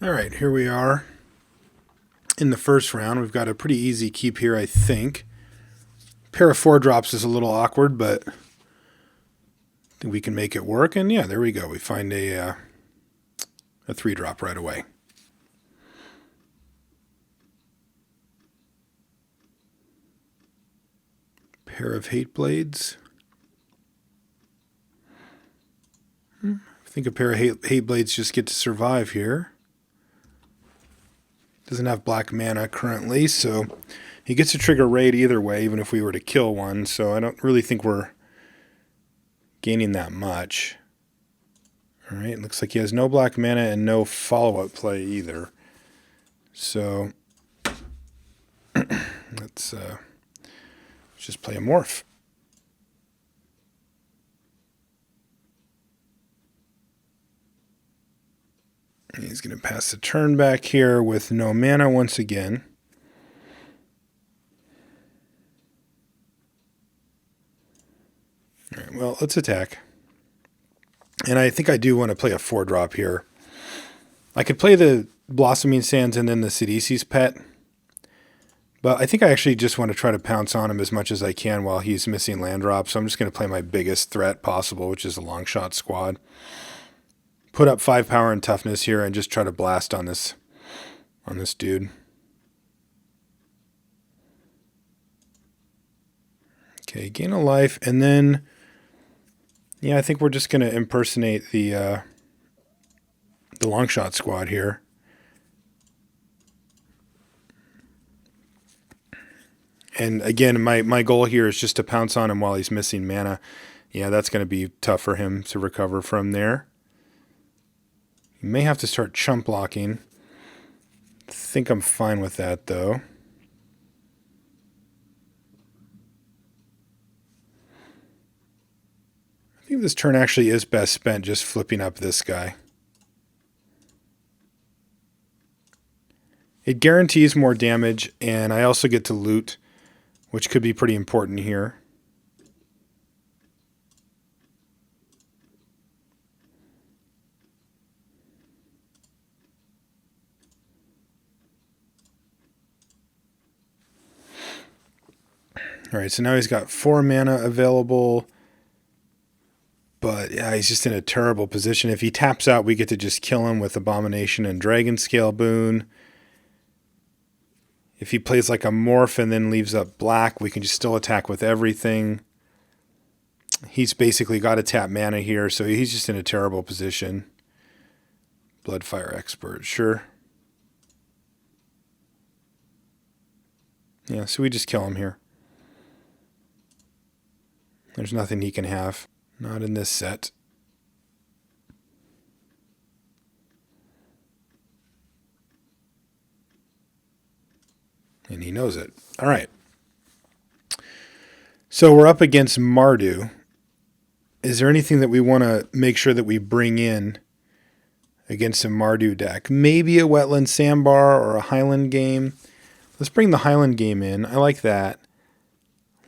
Alright, here we are in the first round. We've got a pretty easy keep here, I think. Pair of 4-drops is a little awkward, but I think we can make it work. And yeah, there we go. We find a 3-drop right away. Pair of hate blades. I think a pair of hate blades just get to survive here. Doesn't have black mana currently, so he gets to trigger raid either way, even if we were to kill one. So I don't really think we're gaining that much. All right, looks like he has no black mana and no follow-up play either. So let's just play a morph. He's going to pass the turn back here with no mana once again. All right, well, let's attack. And I think I do want to play a 4-drop here. I could play the Blossoming Sands and then the Sidisi's Pet. But I think I actually just want to try to pounce on him as much as I can while he's missing land drops. So I'm just going to play my biggest threat possible, which is the Longshot Squad. Put up 5 power and toughness here and just try to blast on this dude. Okay, gain a life, and then yeah, I think we're just gonna impersonate the Longshot Squad here. And again, my goal here is just to pounce on him while he's missing mana. Yeah, that's gonna be tough for him to recover from there. You may have to start chump blocking. I think I'm fine with that, though. I think this turn actually is best spent just flipping up this guy. It guarantees more damage, and I also get to loot, which could be pretty important here. All right, so now he's got 4 mana available, but yeah, he's just in a terrible position. If he taps out, we get to just kill him with Abomination and Dragonscale Boon. If he plays like a morph and then leaves up black, we can just still attack with everything. He's basically got to tap mana here, so he's just in a terrible position. Bloodfire Expert, sure. Yeah, so we just kill him here. There's nothing he can have. Not in this set. And he knows it. All right. So we're up against Mardu. Is there anything that we want to make sure that we bring in against a Mardu deck? Maybe a Wetland Sandbar or a Highland game. Let's bring the Highland game in. I like that.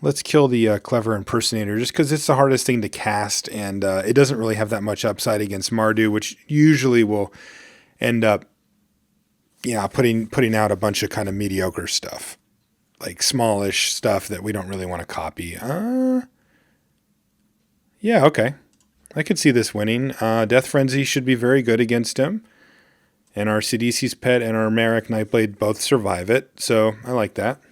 Let's kill the Clever Impersonator just because it's the hardest thing to cast, and it doesn't really have that much upside against Mardu, which usually will end up, yeah, putting out a bunch of kind of mediocre stuff, like smallish stuff that we don't really want to copy. Yeah, okay. I could see this winning. Death Frenzy should be very good against him, and our Sidisi's Pet and our Mer-Ek Nightblade both survive it, so I like that.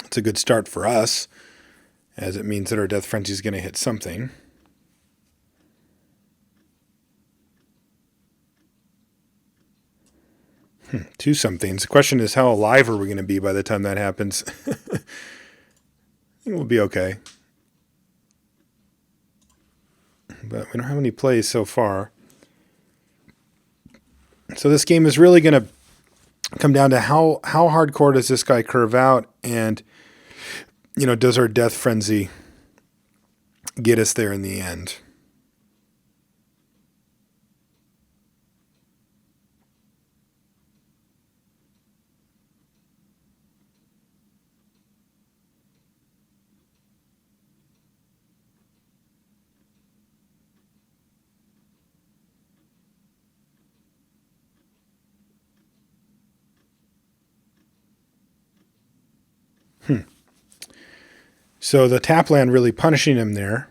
It's a good start for us, as it means that our Death Frenzy is going to hit something. Two somethings. The question is, how alive are we going to be by the time that happens? I think we'll be okay. But we don't have any plays so far. So this game is really going to come down to how hardcore does this guy curve out, and does our Death Frenzy get us there in the end? So the tap land really punishing him there,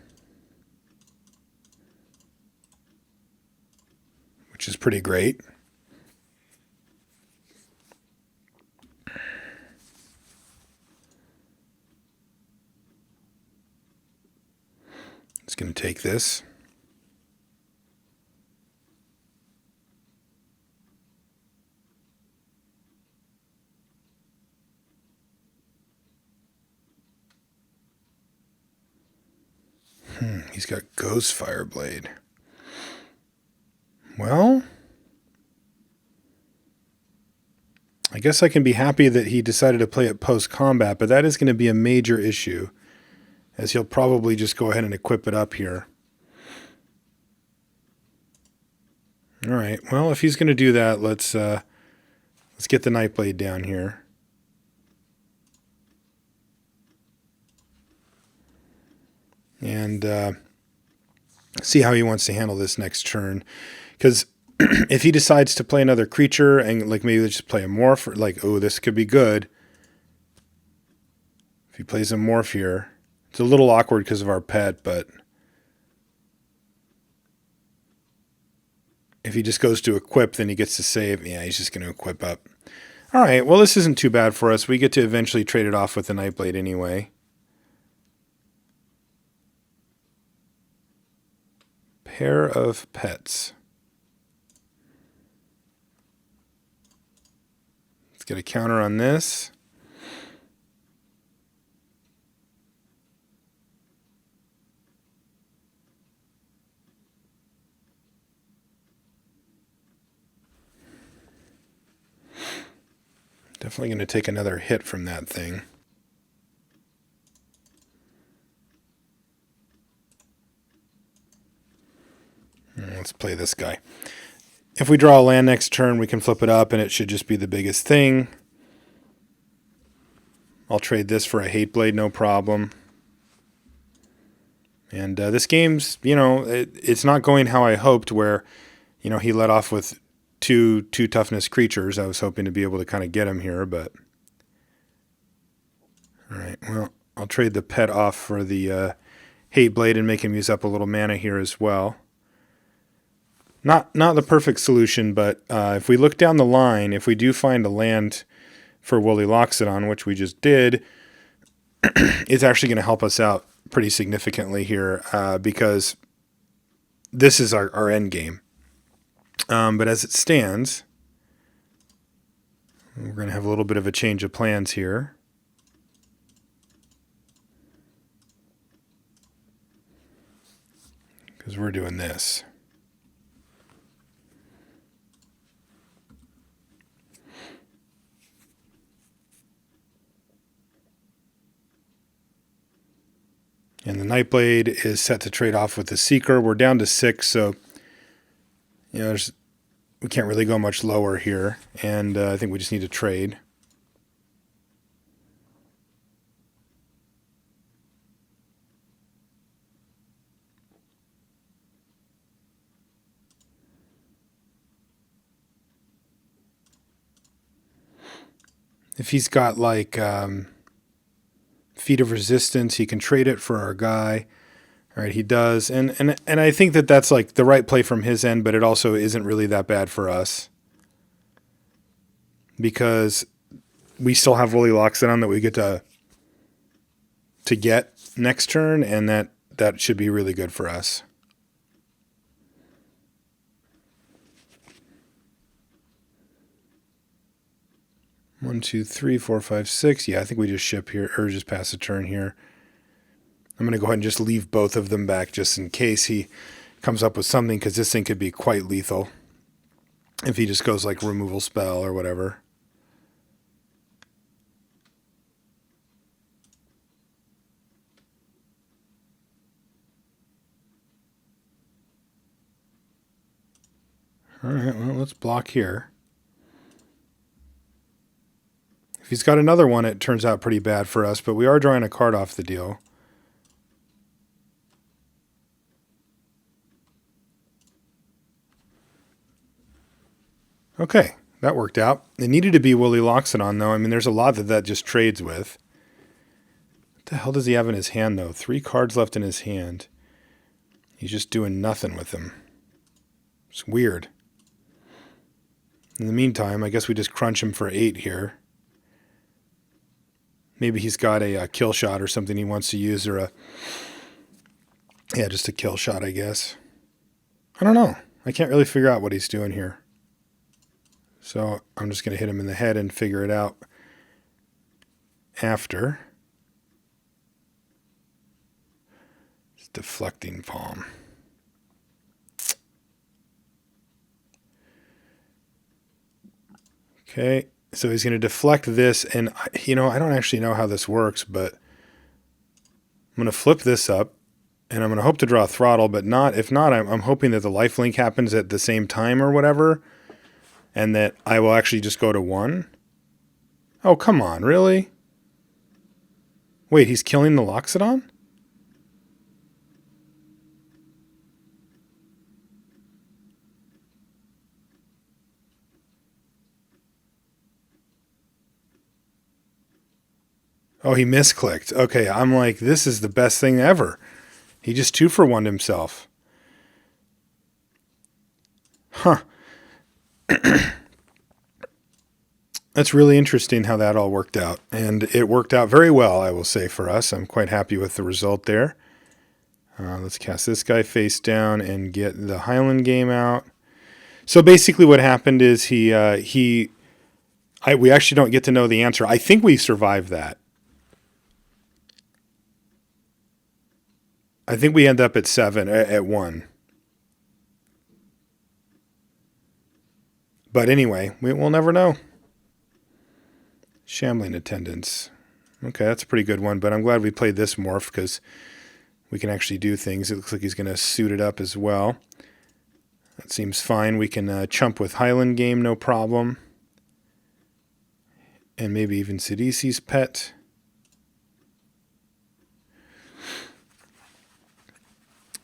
which is pretty great. It's going to take this. He's got Ghost Fireblade. Well, I guess I can be happy that he decided to play it post-combat, but that is going to be a major issue, as he'll probably just go ahead and equip it up here. All right, well, if he's going to do that, let's get the Nightblade down here. And see how he wants to handle this next turn. Because if he decides to play another creature and like maybe just play a morph, like, oh, this could be good. If he plays a morph here, it's a little awkward because of our pet, but if he just goes to equip, then he gets to save. Yeah, he's just going to equip up. All right, well, this isn't too bad for us. We get to eventually trade it off with the Nightblade anyway. Pair of pets. Let's get a counter on this. Definitely going to take another hit from that thing. Let's play this guy. If we draw a land next turn, we can flip it up, and it should just be the biggest thing. I'll trade this for a Hateblade, no problem. And this game's, it's not going how I hoped, where, he let off with two toughness creatures. I was hoping to be able to kind of get him here, but... All right, well, I'll trade the pet off for the Hateblade and make him use up a little mana here as well. Not the perfect solution, but if we look down the line, if we do find a land for Woolly Loxodon, which we just did, it's actually going to help us out pretty significantly here because this is our end game. But as it stands, we're going to have a little bit of a change of plans here. Because we're doing this. And the Nightblade is set to trade off with the Seeker. We're down to 6, so we can't really go much lower here. And I think we just need to trade. If he's got like Feat of Resistance, he can trade it for our guy. All right, he does. And I think that that's like the right play from his end, but it also isn't really that bad for us. Because we still have Woolly Loxodon that we get to get next turn, and that should be really good for us. One, two, three, four, five, six. Yeah, I think we just ship here, or just pass a turn here. I'm going to go ahead and just leave both of them back just in case he comes up with something, because this thing could be quite lethal if he just goes like removal spell or whatever. All right, well, let's block here. If he's got another one, it turns out pretty bad for us, but we are drawing a card off the deal. Okay, that worked out. It needed to be Woolly Loxodon, though. I mean, there's a lot that just trades with. The hell does he have in his hand, though? 3 cards left in his hand. He's just doing nothing with them. It's weird. In the meantime, I guess we just crunch him for 8 here. Maybe he's got a kill shot or something he wants to use, or a... Yeah, just a kill shot, I guess. I don't know. I can't really figure out what he's doing here. So I'm just going to hit him in the head and figure it out after. It's deflecting palm. Okay, so he's going to deflect this, and I don't actually know how this works, but I'm going to flip this up, and I'm going to hope to draw a Throttle, but if not, I'm hoping that the lifelink happens at the same time or whatever, and that I will actually just go to 1. Oh, come on, really? Wait, he's killing the Loxodon? Oh, he misclicked. Okay, I'm like, this is the best thing ever. He just 2-for-1'd himself. Huh. That's really interesting how that all worked out. And it worked out very well, I will say, for us. I'm quite happy with the result there. Let's cast this guy face down and get the Highland game out. So basically what happened is we actually don't get to know the answer. I think we survived that. I think we end up at 7, at 1. But anyway, we'll never know. Shambling Attendants. Okay, that's a pretty good one, but I'm glad we played this morph because we can actually do things. It looks like he's going to suit it up as well. That seems fine. We can chump with Highland game, no problem. And maybe even Sidisi's pet.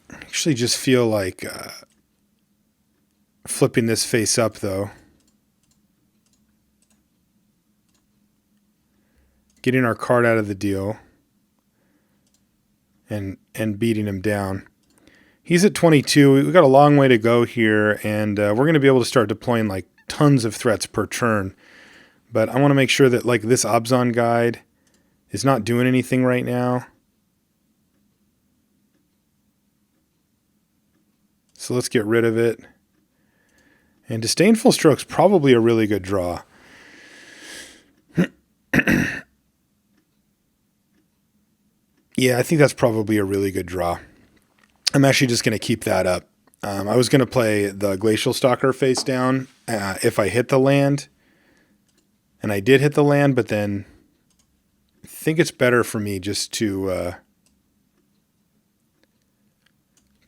I actually just feel like flipping this face up, though. Getting our card out of the deal. And beating him down. He's at 22. We've got a long way to go here, and we're going to be able to start deploying like tons of threats per turn. But I want to make sure that like this Abzan guide is not doing anything right now. So let's get rid of it. And Disdainful Stroke's probably a really good draw. Yeah, I think that's probably a really good draw. I'm actually just going to keep that up. I was going to play the Glacial Stalker face down if I hit the land. And I did hit the land, but then I think it's better for me just to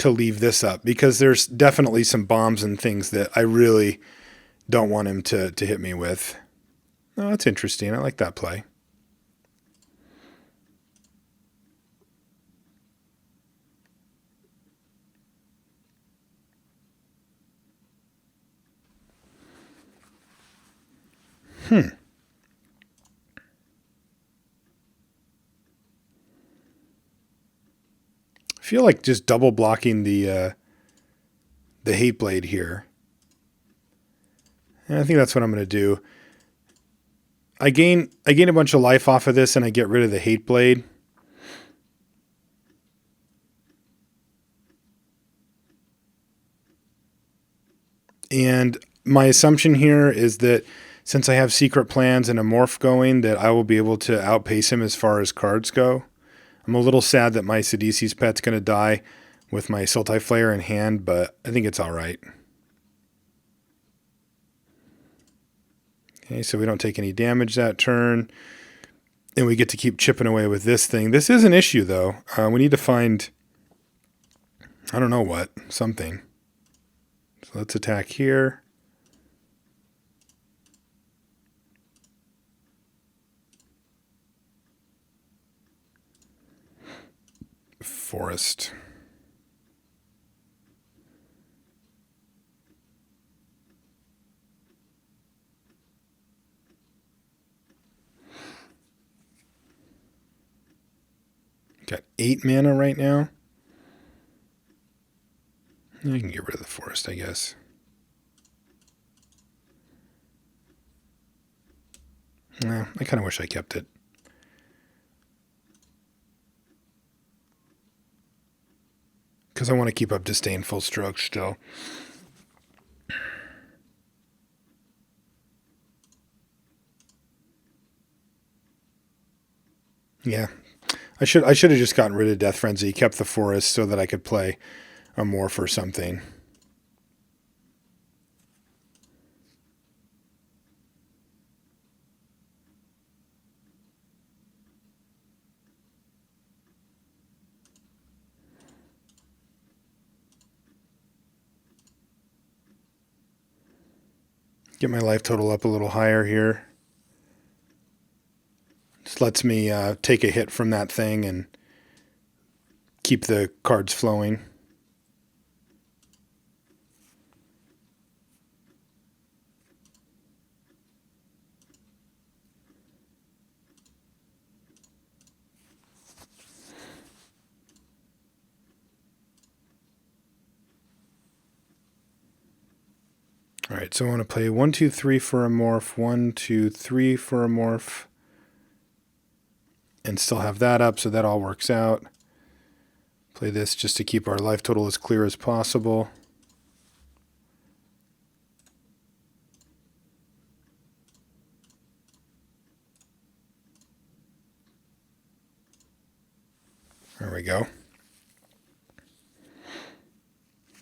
leave this up. Because there's definitely some bombs and things that I really don't want him to hit me with. Oh, that's interesting. I like that play. I feel like just double blocking the hate blade here. And I think that's what I'm going to do. I gain a bunch of life off of this and I get rid of the hate blade. And my assumption here is that since I have secret plans and a morph going, that I will be able to outpace him as far as cards go. I'm a little sad that my Sidisi's pet's going to die with my Sultai Flayer in hand, but I think it's all right. Okay, so we don't take any damage that turn. And we get to keep chipping away with this thing. This is an issue, though. We need to find, I don't know what, something. So let's attack here. Forest. 8 mana right now. I can get rid of the forest, I guess. Nah, I kind of wish I kept it. Because I want to keep up Disdainful Stroke still. Yeah. I should have just gotten rid of Death Frenzy, kept the forest so that I could play a morph or something. Get my life total up a little higher here. Just lets me take a hit from that thing and keep the cards flowing. All right, so I want to play 1, 2, 3 for a morph, 1, 2, 3 for a morph, and still have that up, so that all works out. Play this just to keep our life total as clear as possible. There we go.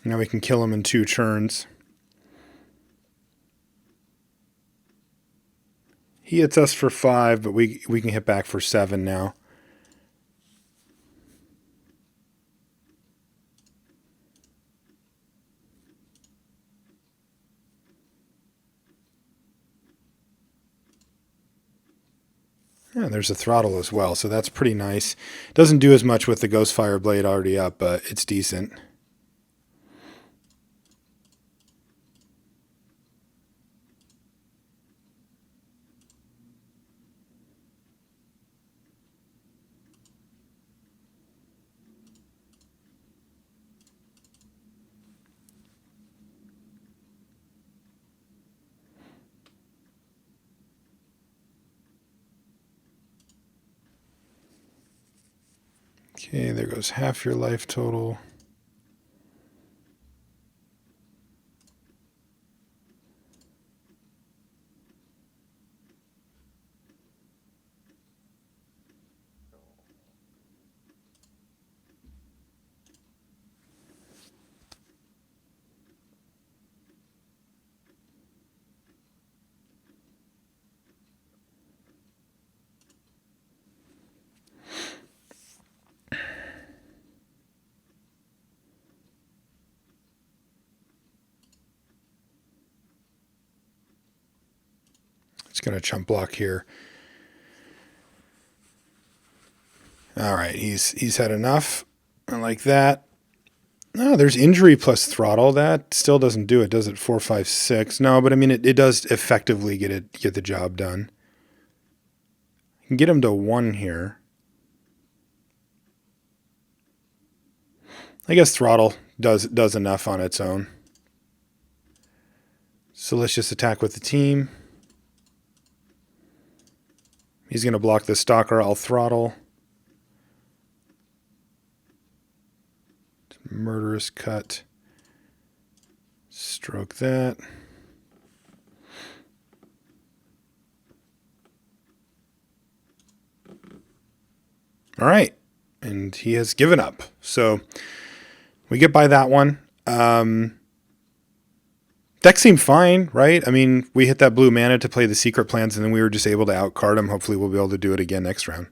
Now we can kill him in 2 turns. He hits us for 5, but we can hit back for 7 now. Yeah, there's a Throttle as well, so that's pretty nice. Doesn't do as much with the Ghostfire Blade already up, but it's decent. Okay, there goes half your life total. It's going to chump block here. All right, he's had enough. I like that. Oh, there's injury plus throttle. That still doesn't do it, does it? 4, 5, 6. No, but I mean, it does effectively get the job done. I can get him to 1 here. I guess throttle does enough on its own. So let's just attack with the team. He's going to block the Stalker. I'll throttle. Murderous cut. Stroke that. All right. And he has given up. So we get by that one. Deck seemed fine, right? I mean, we hit that blue mana to play the secret plans, and then we were just able to outcard him. Hopefully we'll be able to do it again next round.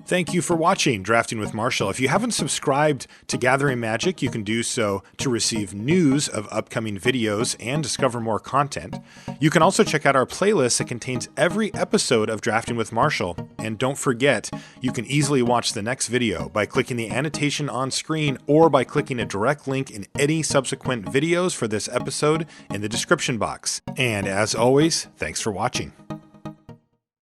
Thank you for watching Drafting with Marshall. If you haven't subscribed to Gathering Magic, you can do so to receive news of upcoming videos and discover more content. You can also check out our playlist that contains every episode of Drafting with Marshall. And don't forget, you can easily watch the next video by clicking the annotation on screen or by clicking a direct link in any subsequent videos for this episode in the description box. And as always, thanks for watching.